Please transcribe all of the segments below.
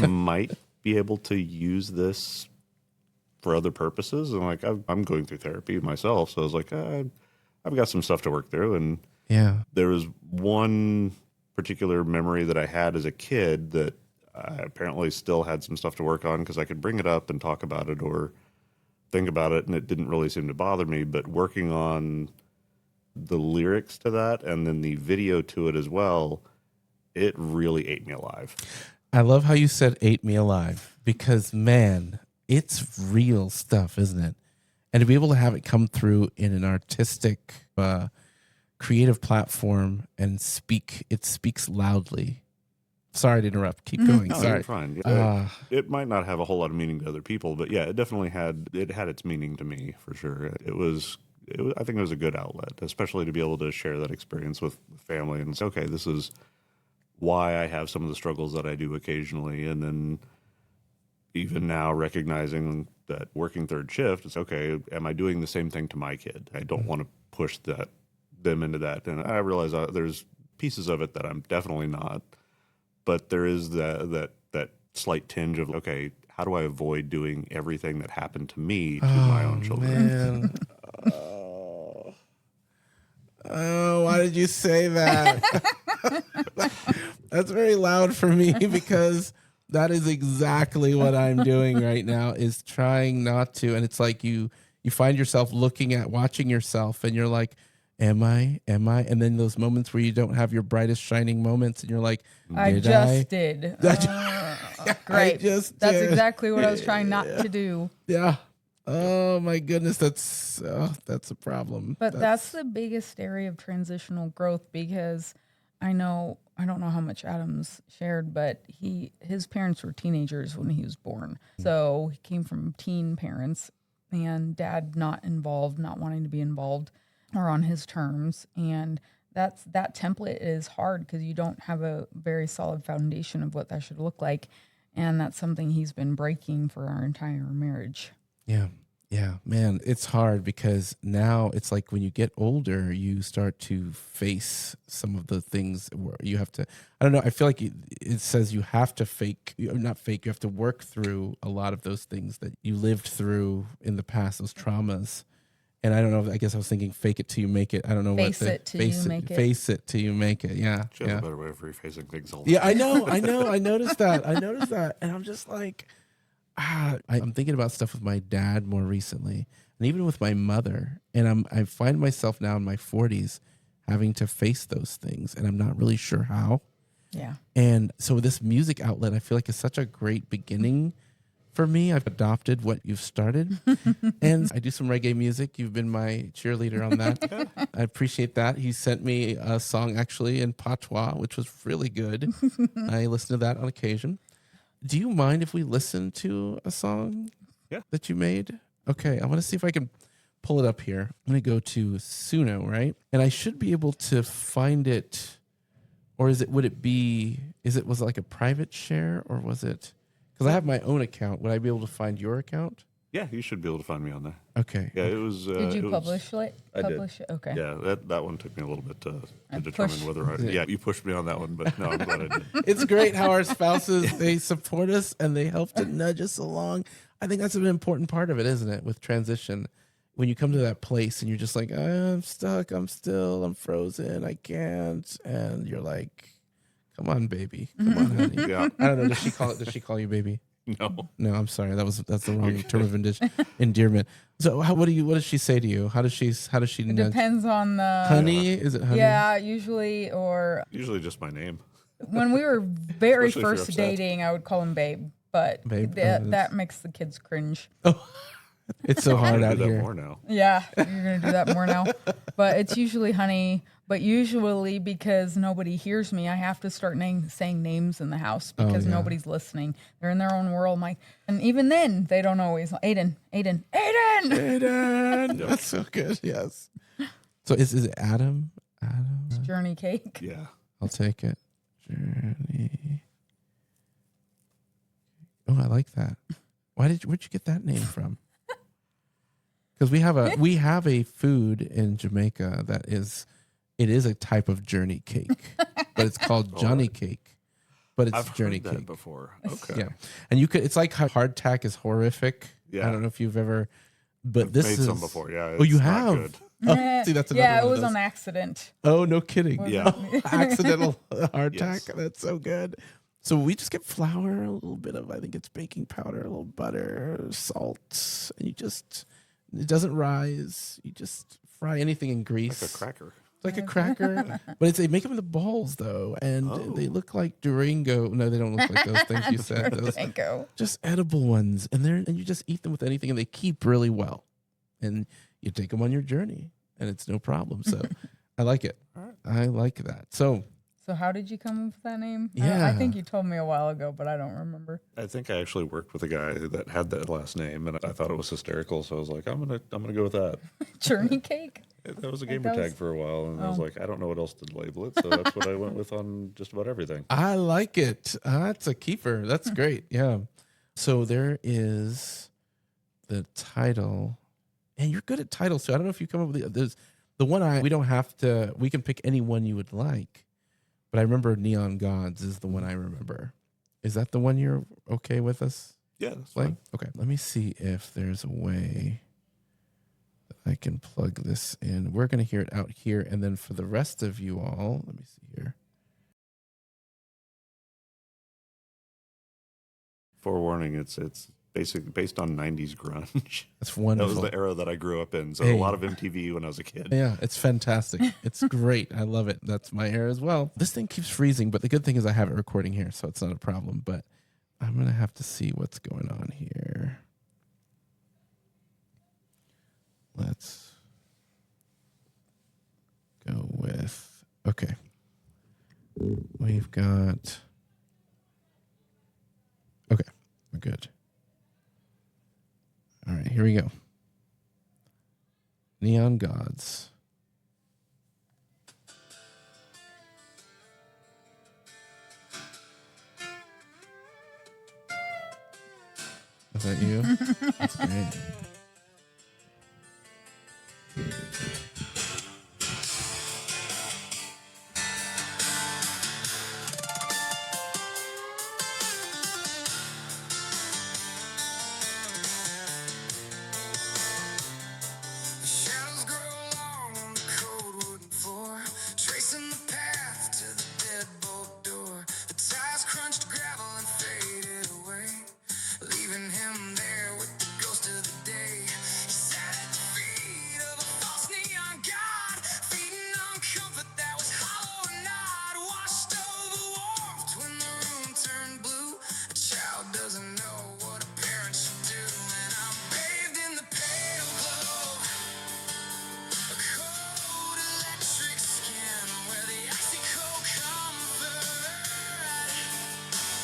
I might be able to use this for other purposes. And like, I'm going through therapy myself. So I was like, I've got some stuff to work through. And there was one particular memory that I had as a kid that I apparently still had some stuff to work on because I could bring it up and talk about it or think about it, and it didn't really seem to bother me. But working on the lyrics to that and then the video to it as well, it really ate me alive. I love how you said ate me alive because, man, it's real stuff, isn't it? And to be able to have it come through in an artistic, creative platform and it speaks loudly. Sorry to interrupt. Keep going. No, Sorry. you're fine. It might not have a whole lot of meaning to other people, but yeah, it definitely had its meaning to me for sure. I think it was a good outlet, especially to be able to share that experience with family and say, okay, this is why I have some of the struggles that I do occasionally. And then even now recognizing that working third shift, it's okay, am I doing the same thing to my kid? I don't want to push them into that. And I realize there's pieces of it that I'm definitely not. But there is that slight tinge of, okay, how do I avoid doing everything that happened to me to my own children? Man. Why did you say that? That's very loud for me because that is exactly what I'm doing right now is trying not to. And it's like you find yourself watching yourself and you're like, Am I? And then those moments where you don't have your brightest shining moments and you're like, I just did. Great. That's exactly what I was trying not to do. Yeah. Oh my goodness. That's a problem. But that's the biggest area of transitional growth because I don't know how much Adam's shared, but his parents were teenagers when he was born. So he came from teen parents and dad not involved, not wanting to be involved or on his terms. And that template is hard because you don't have a very solid foundation of what that should look like. And that's something he's been breaking for our entire marriage. Yeah. Yeah, man, it's hard because now it's like when you get older, you start to face some of the things where you have to, I don't know, I feel like it says you have to you have to work through a lot of those things that you lived through in the past, those traumas. And I don't know, I guess I was thinking fake it till you make it. I don't know Face it till you make it. Face it till you make it, yeah. She has a better way of rephrasing things all the time. Yeah, I know. I noticed that. And I'm just like, I'm thinking about stuff with my dad more recently, and even with my mother. And I find myself now in my 40s having to face those things, and I'm not really sure how. Yeah. And so this music outlet, I feel like is such a great beginning for me. I've adopted what you've started, and I do some reggae music. You've been my cheerleader on that. I appreciate that. He sent me a song actually in patois, which was really good. I listen to that on occasion. Do you mind if we listen to a song that you made? Okay, I want to see if I can pull it up here. I'm going to go to Suno, right? And I should be able to find it, or was it like a private share, or was it, because I have my own account. Would I be able to find your account? Yeah, you should be able to find me on there. Okay. Yeah, it was. Did you publish it? I did. It? Okay. Yeah, that one took me a little bit to determine whether Yeah, you pushed me on that one, but no, I'm glad I did. It's great how our spouses, they support us and they help to nudge us along. I think that's an important part of it, isn't it? With transition, when you come to that place and you're just like, I'm stuck, I'm frozen, I can't, and you're like, come on, baby, come on, honey. Yeah. I don't know. Does she call you baby? No, I'm sorry. That's the wrong term of endearment. So, what does she say to you? How does she? It depends on the honey. Is it honey? Yeah, usually just my name. When we were very first dating, I would call him babe, but that makes the kids cringe. Oh, it's so hard out do that here. More now. Yeah, you're gonna do that more now. But it's usually honey. But usually, because nobody hears me, I have to start saying names in the house because nobody's listening. They're in their own world. And even then, they don't always. Aiden. That's so good. Yes. So is it Adam? It's Journey Cake. Yeah. I'll take it. Journey. Oh, I like that. Where'd you get that name from? Because we have a food in Jamaica that is. It is a type of journey cake, but it's called Johnny Cake. but it's I've journey heard that cake. before. Okay. Yeah, and you could. It's like how hardtack is horrific. Yeah. I don't know if you've ever, but I've this made is. some before. Yeah. Oh, you it's not have. good. Oh, see, that's another yeah, one it of was those. on accident. Oh, no kidding. Yeah. Accidental hardtack. Yes. That's so good. So we just get flour, a little bit of, I think it's baking powder, a little butter, salt, and it doesn't rise. You just fry anything in grease. Like a cracker. It's like a cracker, but they make them into balls though, and they look like Durango. No, they don't look like those things you said. Those Durango. just edible ones, and you just eat them with anything, and they keep really well. And you take them on your journey, and it's no problem. So I like it. I like that. So how did you come up with that name? Yeah. I think you told me a while ago, but I don't remember. I think I actually worked with a guy that had that last name, and I thought it was hysterical. So I was like, I'm gonna go with that. Journey cake? That was a Like gamer that was- tag for a while, and I was like, I don't know what else to label it, so that's what I went with on just about everything. I like it. That's a keeper. That's great. Yeah. So there is the title, and you're good at titles. So I don't know if you come up with there's the one we don't have to. We can pick any one you would like, but I remember Neon Gods is the one I remember. Is that the one you're okay with us Yeah, that's playing? fine. Okay. Let me see if there's a way that I can plug this in. We're going to hear it out here, and then for the rest of you all, let me see here. Forewarning, it's basically based on 90s grunge. That's That wonderful. was the era that I grew up in, so Hey. a lot of MTV when I was a kid. Yeah, it's fantastic. It's great. I love it. That's my hair as well. This thing keeps freezing, but the good thing is I have it recording here, so it's not a problem. But I'm going to have to see what's going on here. Let's go with, okay. We've got, okay, we're good. All right, here we go. Neon Gods. Is that you? That's great. The shadows grow long on the cold wooden floor, tracing the path to the deadbolt door. The tires crunched gravel and faded away, leaving him there with the ghost of the day. He sat at the feet of a false neon god, feeding on comfort that was hollow and odd. Washed over warmth when the room turned blue. A child doesn't know what a parent should do, and I'm bathed in the pale glow. A cold electric skin where the icy cold comfort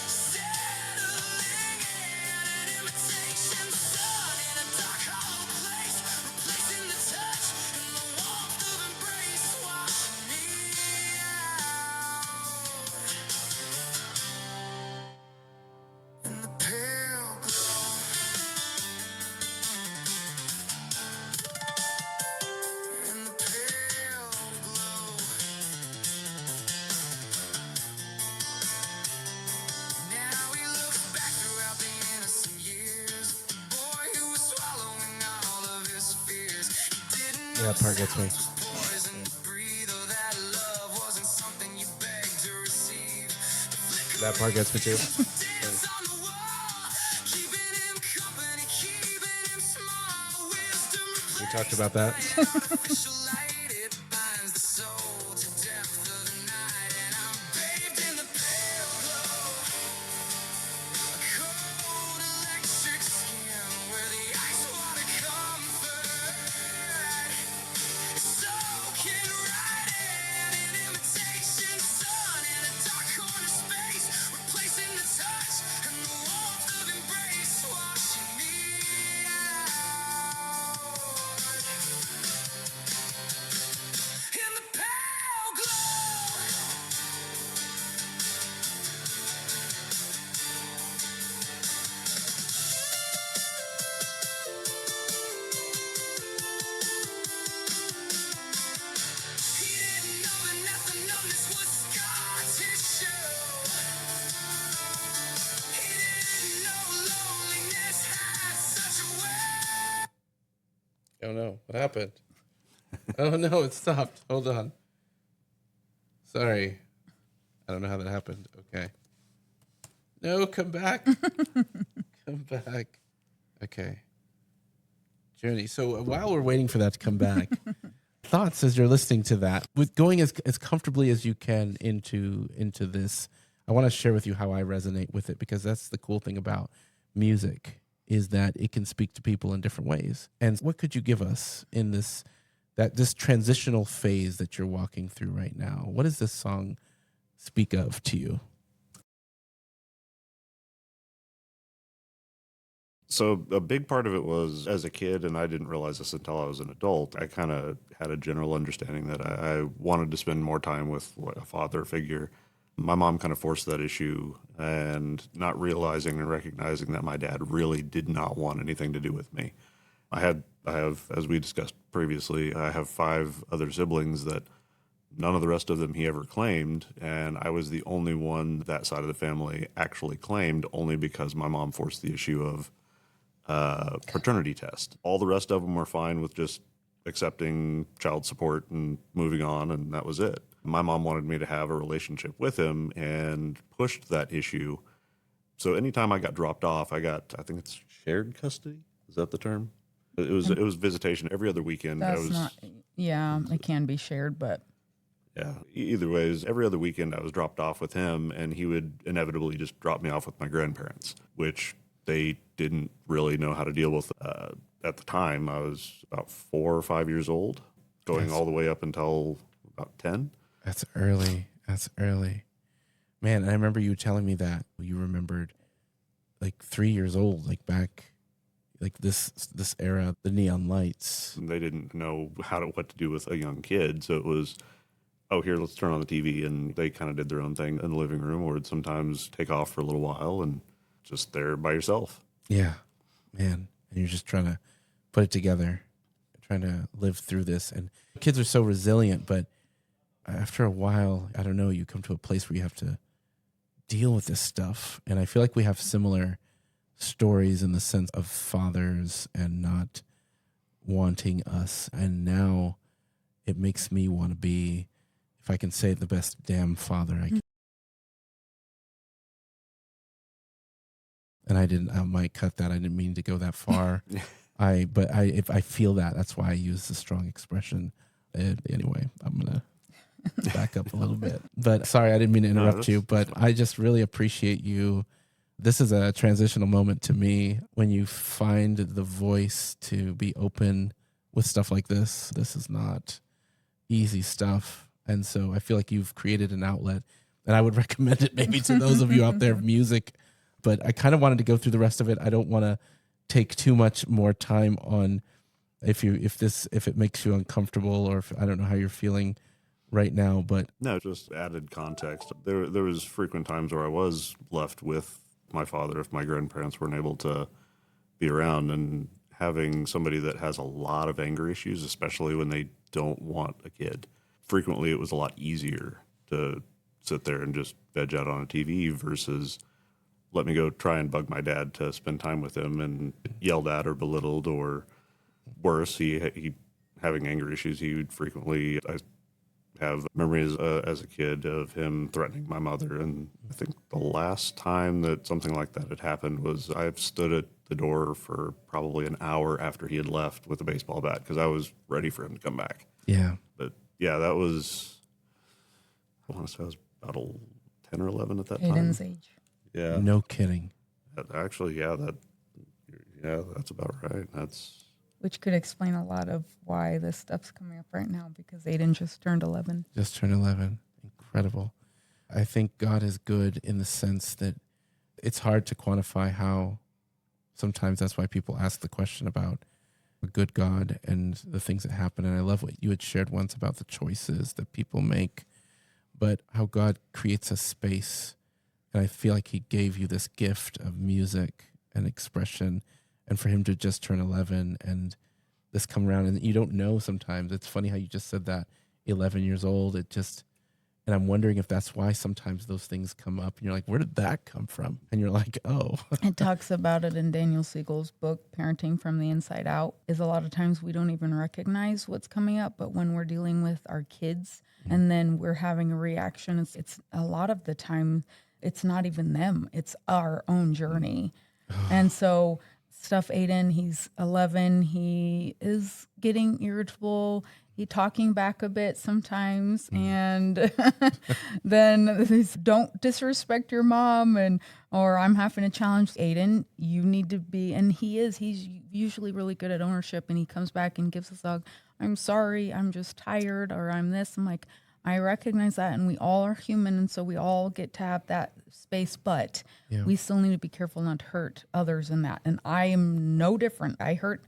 settling in an imitation sun in a dark hollow place, replacing the touch and the warmth of embrace, washing me out in the pale glow. In the pale glow. Now he looks back throughout the innocent years. The boy who was swallowing all of his fears. He didn't know That part gets me. silence was poison to breathe, or that love wasn't something you begged to receive. The flicker That part gets me too. dance on the wall, keeping him company, keeping him small. Wisdom We talked about that. artificial light, it binds the soul to depth of the night, and I'm bathed in the pale glow. A cold electric skin where the ice water comfort is soaking right in an imitation sun in a dark corner space, replacing the touch and the warmth of embrace, washing me out. Oh no, what happened? Oh no, it stopped. Hold on. Sorry. I don't know how that happened. Okay. No, come back. Come back. Okay. Journey. So while we're waiting for that to come back, thoughts as you're listening to that, with going as comfortably as you can into this, I want to share with you how I resonate with it, because that's the cool thing about music, is that it can speak to people in different ways. And what could you give us in this transitional phase that you're walking through right now? What does this song speak of to you? So a big part of it was, as a kid, and I didn't realize this until I was an adult, I kind of had a general understanding that I wanted to spend more time with a father figure. My mom kind of forced that issue, and not realizing and recognizing that my dad really did not want anything to do with me. I have, as we discussed previously, I have 5 other siblings that none of the rest of them he ever claimed, and I was the only one that side of the family actually claimed, only because my mom forced the issue of paternity test. All the rest of them were fine with just accepting child support and moving on, and that was it. My mom wanted me to have a relationship with him and pushed that issue. So anytime I got dropped off, I think it's shared custody. Is that the term? It was visitation every other weekend. That's not, yeah, it can be shared, but Yeah. Either ways, every other weekend I was dropped off with him, and he would inevitably just drop me off with my grandparents, which they didn't really know how to deal with. At the time, I was about 4 or 5 years old, going all the way up until about 10. That's early. That's early. Man, I remember you telling me that you remembered like 3 years old, like back, like this era, the neon lights. And they didn't know what to do with a young kid, so it was, oh, here, let's turn on the TV, and they kind of did their own thing in the living room, or would sometimes take off for a little while and just there by yourself. Yeah, man. And you're just trying to put it together, trying to live through this. And kids are so resilient, but after a while, I don't know, you come to a place where you have to deal with this stuff. And I feel like we have similar stories in the sense of fathers and not wanting us. And now it makes me want to be, if I can say it, the best damn father I can. And I might cut that. I didn't mean to go that far. If I feel that, that's why I use the strong expression. Anyway, I'm gonna back up a little bit. But sorry, I didn't mean to interrupt you. But I just really appreciate you. This is a transitional moment to me when you find the voice to be open with stuff like this. This is not easy stuff, and so I feel like you've created an outlet, and I would recommend it maybe to those of you out there of music. But I kind of wanted to go through the rest of it. I don't want to take too much more time on if it makes you uncomfortable, or I don't know how you're feeling right now. But No, just added context. There was frequent times where I was left with my father if my grandparents weren't able to be around, and having somebody that has a lot of anger issues, especially when they don't want a kid. Frequently, it was a lot easier to sit there and just veg out on a TV versus let me go try and bug my dad to spend time with him and yelled at or belittled, or worse, he having anger issues. He would frequently, I have memories as a kid of him threatening my mother. And I think the last time that something like that had happened was I've stood at the door for probably an hour after he had left with a baseball bat because I was ready for him to come back. yeah, But yeah, that was, I want to say I was about 10 or 11 at that time. Aiden's age. Yeah. no kidding. Actually, that's about right. Which could explain a lot of why this stuff's coming up right now, because Aiden just turned 11. Just turned 11. Incredible. I think God is good in the sense that it's hard to quantify how. Sometimes that's why people ask the question about a good God and the things that happen. And I love what you had shared once about the choices that people make, but how God creates a space. And I feel like he gave you this gift of music and expression, and for him to just turn 11 and this come around, and you don't know sometimes. It's funny how you just said that, 11 years old. It And I'm wondering if that's why sometimes those things come up and you're like, where did that come from? And you're like, oh. It talks about it in Daniel Siegel's book, Parenting from the Inside Out, is a lot of times we don't even recognize what's coming up. But when we're dealing with our kids and then we're having a reaction, it's a lot of the time, it's not even them, it's our own journey. And so stuff Aiden, he's 11, he is getting irritable. He talking back a bit sometimes, and then he's, don't disrespect your mom, or I'm having to challenge Aiden. You need to be, and he's usually really good at ownership, and he comes back and gives us a hug. I'm sorry, I'm just tired, or I'm this. I'm like, I recognize that, and we all are human, and so we all get to have that space, but we still need to be careful not to hurt others in that. And I am no different. I hurt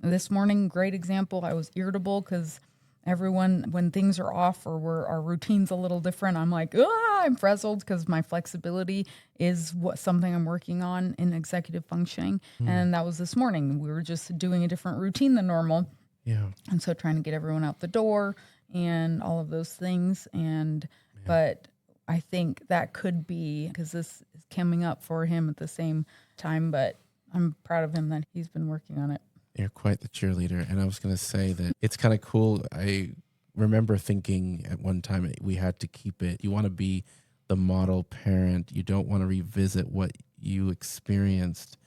this morning. Great example. I was irritable because everyone, when things are off or our routine's a little different, I'm like, I'm frazzled because my flexibility is something I'm working on in executive functioning. And that was this morning. We were just doing a different routine than normal. Yeah. And so trying to get everyone out the door and all of those things. But I think that could be because this is coming up for him at the same time, but I'm proud of him that he's been working on it. You're quite the cheerleader. And I was going to say that it's kind of cool. I remember thinking at one time we had to keep it. You want to be the model parent. You don't want to revisit what you experienced.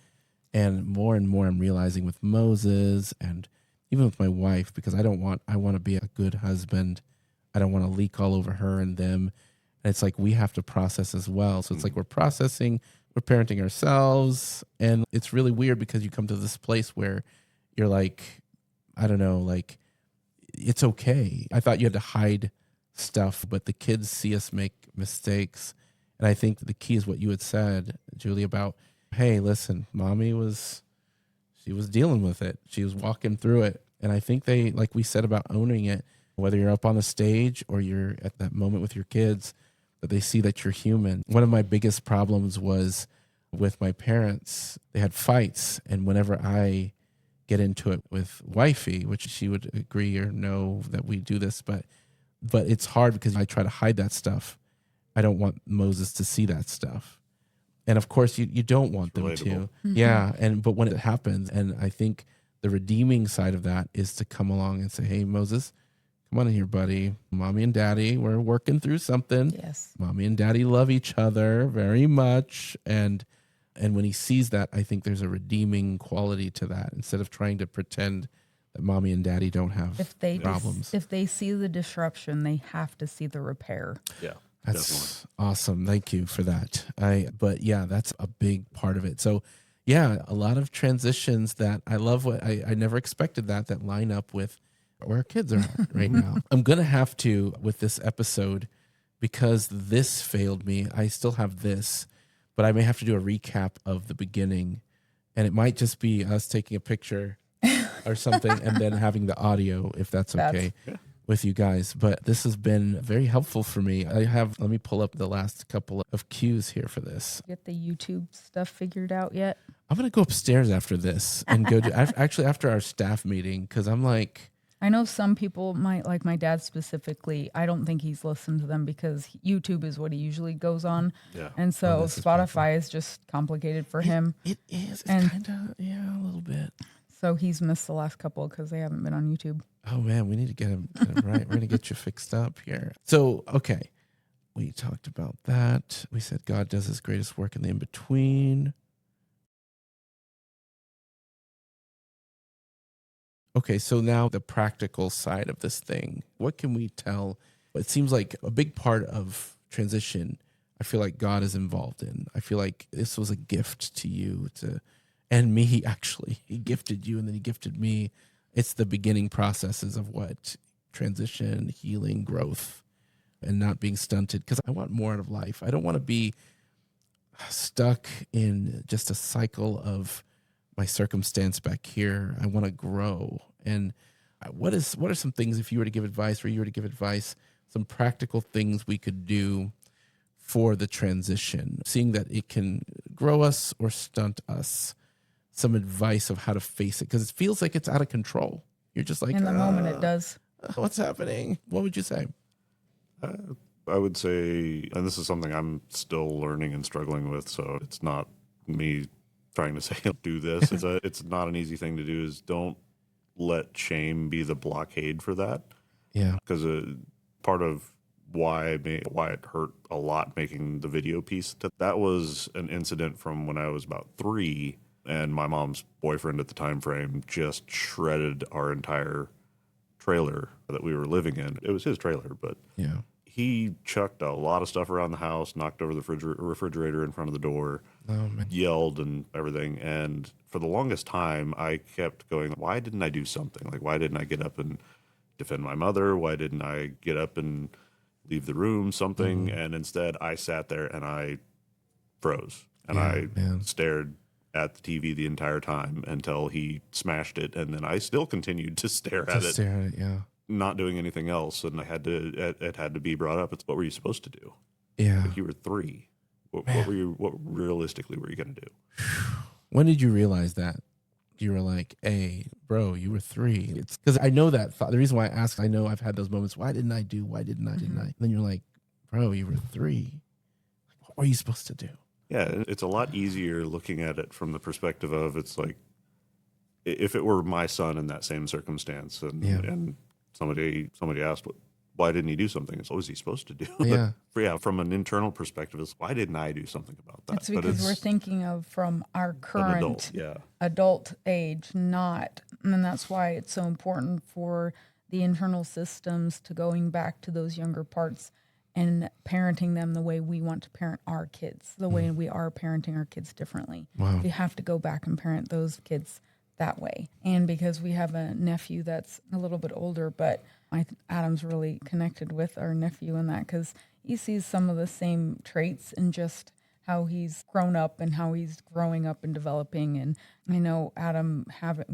And more I'm realizing with Moses and even with my wife, because I want to be a good husband. I don't want to leak all over her and them. And it's like we have to process as well. So it's like we're processing, we're parenting ourselves. And it's really weird because you come to this place where you're like, I don't know, like, it's okay. I thought you had to hide stuff, but the kids see us make mistakes. And I think the key is what you had said, Julie, about, hey, listen, mommy she was dealing with it. She was walking through it. And I think they, like we said about owning it, whether you're up on the stage or you're at that moment with your kids, that they see that you're human. One of my biggest problems was with my parents. They had fights. And whenever I get into it with wifey, which she would agree or know that we do this, but it's hard because I try to hide that stuff. I don't want Moses to see that stuff. And of course you don't want them to. Mm-hmm. Yeah. But when it happens, and I think the redeeming side of that is to come along and say, hey, Moses, come on in here, buddy. Mommy and daddy, we're working through something. Yes. Mommy and daddy love each other very much. And when he sees that, I think there's a redeeming quality to that instead of trying to pretend that mommy and daddy don't have problems. If they see the disruption, they have to see the repair. Yeah. That's definitely awesome. Thank you for that. But yeah, that's a big part of it. So yeah, a lot of transitions that I love. What I never expected that line up with where our kids are at right now. I'm going to have to, with this episode, because this failed me, I still have this, but I may have to do a recap of the beginning, and it might just be us taking a picture or something and then having the audio, if that's okay with you guys. But this has been very helpful for me. Let me pull up the last couple of cues here for this. Get the YouTube stuff figured out yet? I'm going to go upstairs after this and go actually after our staff meeting, because I'm like, I know some people might, like my dad specifically, I don't think he's listened to them because YouTube is what he usually goes on. Yeah. And so Spotify is just complicated for him. It is. It's kind of, a little bit. So he's missed the last couple because they haven't been on YouTube. Oh, man, we need to get him right. We're going to get you fixed up here. So, okay, we talked about that. We said God does his greatest work in the in-between. Okay, so now the practical side of this thing. What can we tell? It seems like a big part of transition, I feel like God is involved in. I feel like this was a gift to you and me, actually. He gifted you and then he gifted me. It's the beginning processes of what? Transition, healing, growth, and not being stunted. Because I want more out of life. I don't want to be stuck in just a cycle of my circumstance back here. I want to grow. And what are some things, if you were to give advice, some practical things we could do for the transition, seeing that it can grow us or stunt us, some advice of how to face it? Because it feels like it's out of control. You're just like, in the moment it does. What's happening? What would you say? I would say, and this is something I'm still learning and struggling with, so it's not me trying to say do this. It's not an easy thing to do. Is don't let shame be the blockade for that. Yeah. Because part of why it hurt a lot making the video piece, that was an incident from when I was about 3, and my mom's boyfriend at the time frame just shredded our entire trailer that we were living in. It was his trailer, but Yeah. he chucked a lot of stuff around the house, knocked over the refrigerator in front of the door, Oh, man. yelled and everything. And for the longest time, I kept going, why didn't I do something? Like, why didn't I get up and defend my mother? Why didn't I get up and leave the room, something? And instead, I sat there and I froze. And I stared at the TV the entire time until he smashed it. And then I still continued to stare at it, Yeah. not doing anything else. And it had to be brought up. It's, what were you supposed to do? Yeah. Like, you were 3. What realistically were you going to do? When did you realize that? You were like, hey, bro, you were 3. It's because I know that thought. The reason why I ask, I know I've had those moments. Why didn't I do? Why didn't I? Didn't I? Then you're like, bro, you were 3. What were you supposed to do? Yeah, it's a lot easier looking at it from the perspective of, it's like, if it were my son in that same circumstance, and somebody asked, why didn't he do something? It's, what was he supposed to do? Yeah. From an internal perspective, it's, why didn't I do something about that? It's because we're thinking of from our current adult age, not, and that's why it's so important for the internal systems to going back to those younger parts and parenting them the way we want to parent our kids, the way we are parenting our kids differently. Wow. We have to go back and parent those kids that way. And because we have a nephew that's a little bit older, but Adam's really connected with our nephew in that, because he sees some of the same traits and just how he's grown up and how he's growing up and developing. And I know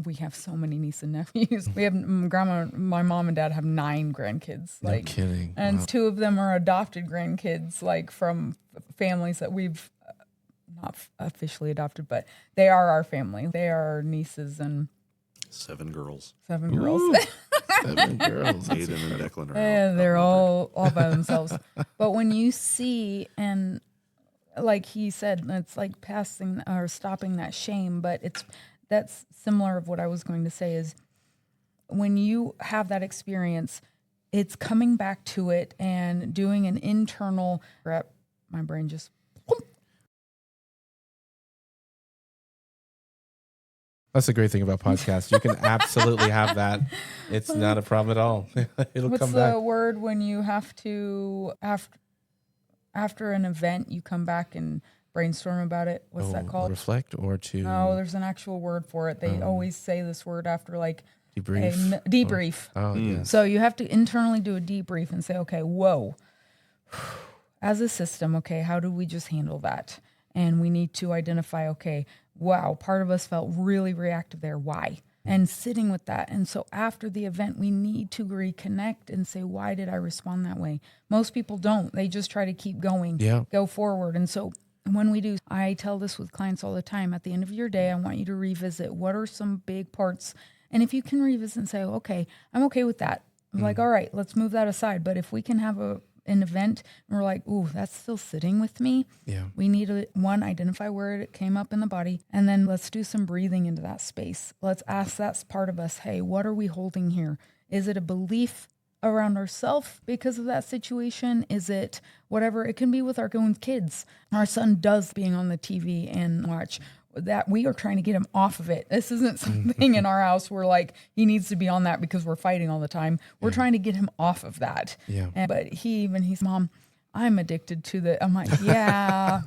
we have so many nieces and nephews. We have my mom and dad have 9 grandkids. No kidding. And Wow. 2 of them are adopted grandkids, like from families that we've not officially adopted, but they are our family. They are our nieces and 7 girls. 7 girls. 7 girls. Aiden and Declan are And they're all by themselves. But when you see, and like he said, it's like passing or stopping that shame, but that's similar of what I was going to say is when you have that experience, it's coming back to it and doing an internal rep. My brain just That's the great thing about podcasts. You can absolutely have that. It's not a problem at all. It'll What's come back. the word when you have to after an event you come back and brainstorm about it? What's that called? Reflect or to No, there's an actual word for it. They always say this word after like debrief. a debrief. Oh, yes. So you have to internally do a debrief and say, okay, whoa, as a system, okay, how do we just handle that? And we need to identify, okay, wow, part of us felt really reactive there. Why? And sitting with that. And so after the event, we need to reconnect and say, why did I respond that way? Most people don't. They just try to keep going, go forward. And so when we do, I tell this with clients all the time, at the end of your day, I want you to revisit what are some big parts. And if you can revisit and say, okay, I'm okay with that. I'm like, all right, let's move that aside. But if we can have an event and we're like, ooh, that's still sitting with me. Yeah. We need to, identify where it came up in the body. And then let's do some breathing into that space. Let's ask that part of us, hey, what are we holding here? Is it a belief around ourselves because of that situation? Is it whatever? It can be with our own kids. Our son does being on the TV and watch that. We are trying to get him off of it. This isn't something in our house where like he needs to be on that because we're fighting all the time. We're trying to get him off of that. Yeah. But he's, Mom, I'm addicted to the, I'm like, yeah.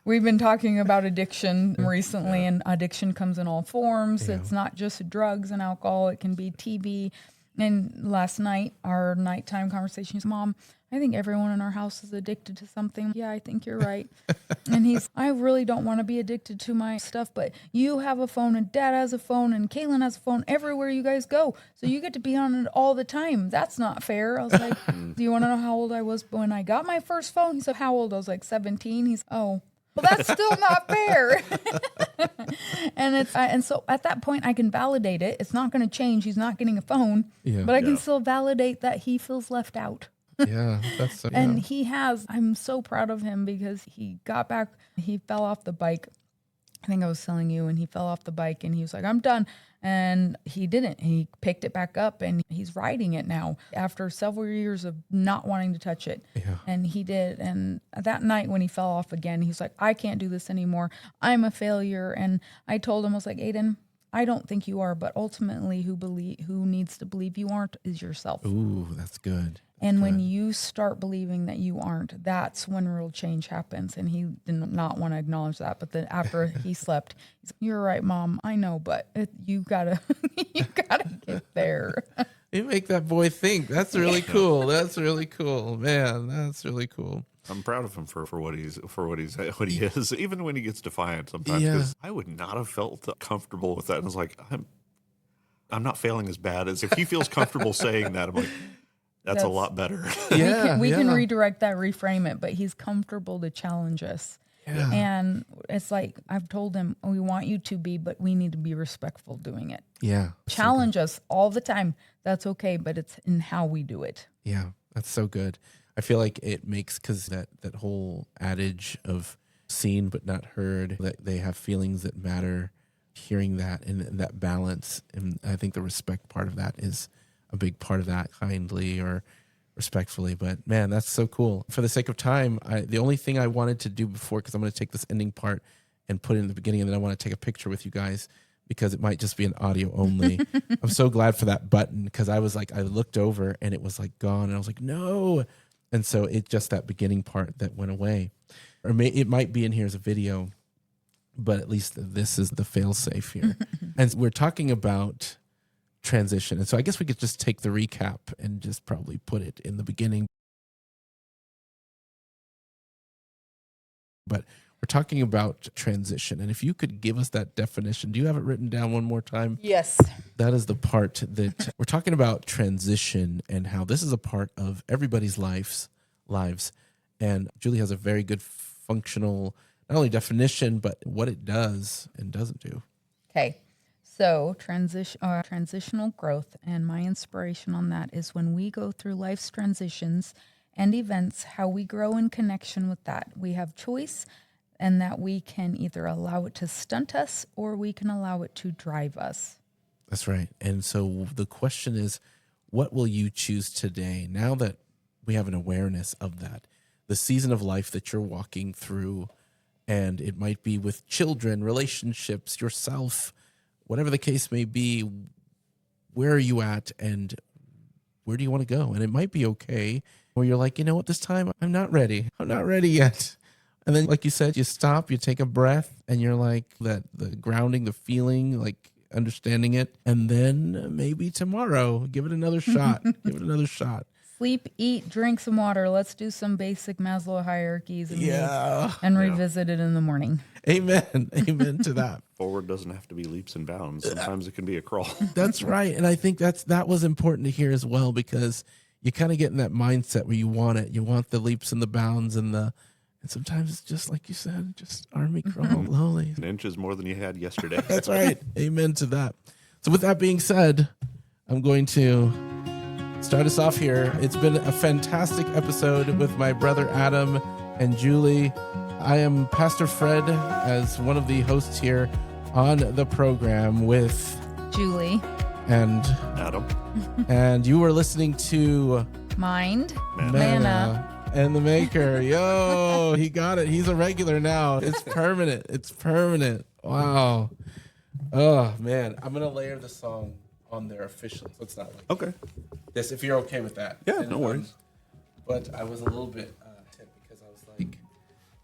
We've been talking about addiction recently, and addiction comes in all forms. It's not just drugs and alcohol. It can be TV. And last night, our nighttime conversations, Mom, I think everyone in our house is addicted to something. Yeah, I think you're right. And I really don't want to be addicted to my stuff, but you have a phone and Dad has a phone and Kaylin has a phone everywhere you guys go. So you get to be on it all the time. That's not fair. I was like, do you want to know how old I was when I got my first phone? He said, how old? I was like 17. He's, oh, well, that's still not fair. And so at that point I can validate it. It's not going to change. He's not getting a phone, but I can still validate that he feels left out. Yeah, that's so, And yeah. I'm so proud of him because he got back, he fell off the bike. I think I was telling you, and he fell off the bike and he was like, I'm done. And he didn't. He picked it back up and he's riding it now after several years of not wanting to touch it. Yeah. And he did. And that night when he fell off again, he's like, I can't do this anymore. I'm a failure. And I told him, I was like, Aiden, I don't think you are, but ultimately who needs to believe you aren't is yourself. Ooh, that's good. And when you start believing that you aren't, that's when real change happens. And he did not want to acknowledge that. But then after he slept, he's like, you're right, Mom. I know, but you gotta, you gotta get there. You make that boy think. That's really cool. That's really cool, man. That's really cool. I'm proud of him for what he is, even when he gets defiant sometimes. Yeah. Because I would not have felt comfortable with that. And I was like, I'm not failing as bad as if he feels comfortable saying that. I'm like, that's a lot better. Yeah, we can yeah. redirect that, reframe it, but he's comfortable to challenge us. Yeah. And it's like, I've told him, we want you to be, but we need to be respectful doing it. Yeah. Challenge us all the time. That's okay, but it's in how we do it. Yeah, that's so good. I feel like it makes, because that whole adage of seen but not heard, that they have feelings that matter, hearing that and that balance. And I think the respect part of that is a big part of that, kindly or respectfully. But man, that's so cool. For the sake of time, the only thing I wanted to do before, because I'm going to take this ending part and put it in the beginning, and then I want to take a picture with you guys, because it might just be an audio only. I'm so glad for that button, because I was like, I looked over and it was like gone, and I was like, no. And so it just, that beginning part that went away, or it might be in here as a video, but at least this is the fail safe here. And we're talking about transition. And so I guess we could just take the recap and just probably put it in the beginning. But we're talking about transition. And if you could give us that definition, do you have it written down one more time? Yes. That is the part that we're talking about, transition, and how this is a part of everybody's lives. And Julie has a very good functional, not only definition, but what it does and doesn't do. Okay. So transitional growth, and my inspiration on that is when we go through life's transitions and events, how we grow in connection with that. We have choice, and that we can either allow it to stunt us or we can allow it to drive us. That's right. And so the question is, what will you choose today, now that we have an awareness of that, the season of life that you're walking through? And it might be with children, relationships, yourself, whatever the case may be. Where are you at, and where do you want to go? And it might be okay where you're like, you know what, this time I'm not ready. I'm not ready yet. And then, like you said, you stop, you take a breath, and you're like, the grounding, the feeling, like understanding it. And then maybe tomorrow, give it another shot. Give it another shot. Sleep, eat, drink some water. Let's do some basic Maslow hierarchies and revisit it in the morning. Amen. Amen to that. Forward doesn't have to be leaps and bounds. Sometimes it can be a crawl. That's right. And I think that was important to hear as well, because you kind of get in that mindset where you want it. You want the leaps and the bounds, and sometimes it's just like you said, just army crawl, lowly. An inch is more than you had yesterday. That's right. Amen to that. So with that being said, I'm going to start us off here. It's been a fantastic episode with my brother Adam and Julie. I am Pastor Fred, as one of the hosts here on the program with Julie and Adam. And you were listening to Mind, Manna and the Maker. Yo, he got it. He's a regular now. It's permanent. It's permanent. Wow. Oh, man. I'm going to layer the song on there officially, so it's not like Okay. this, if you're okay with that. Yeah, And, no worries. but I was a little bit hit, because I was like,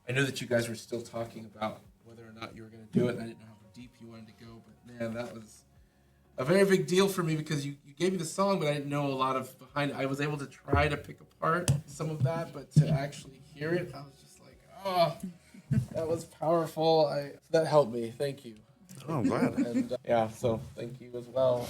I knew that you guys were still talking about whether or not you were going to do it, and I didn't know how deep you wanted to go, but man, that was a very big deal for me, because you gave me the song, but I didn't know a lot of behind it. I was able to try to pick apart some of that, but to actually hear it, I was just like, oh, that was powerful. That helped me. Thank you. Oh, I'm glad. And yeah, so thank you as well.